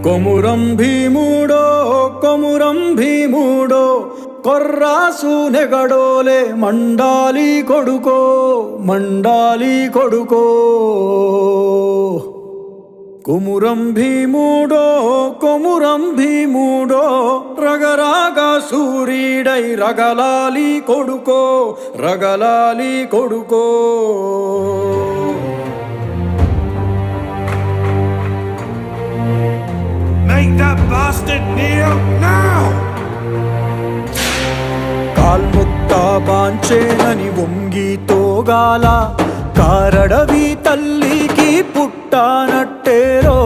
కొమురం భీముడో కొమురం భీముడో కొర్రాసు నెగడోలే మండాలి కొడుకో మండాలి కొడుకో కొమురం భీముడో కొమురం భీముడో రగరాగా సూర్యుడై రగలాలి కొడుకో రగలాలి కొడుకో Make that bastard kneel now! కాల్ముక్తా బాంచేనని వంగితోగాల Karadavi తల్లికి పుట్టానట్టేరో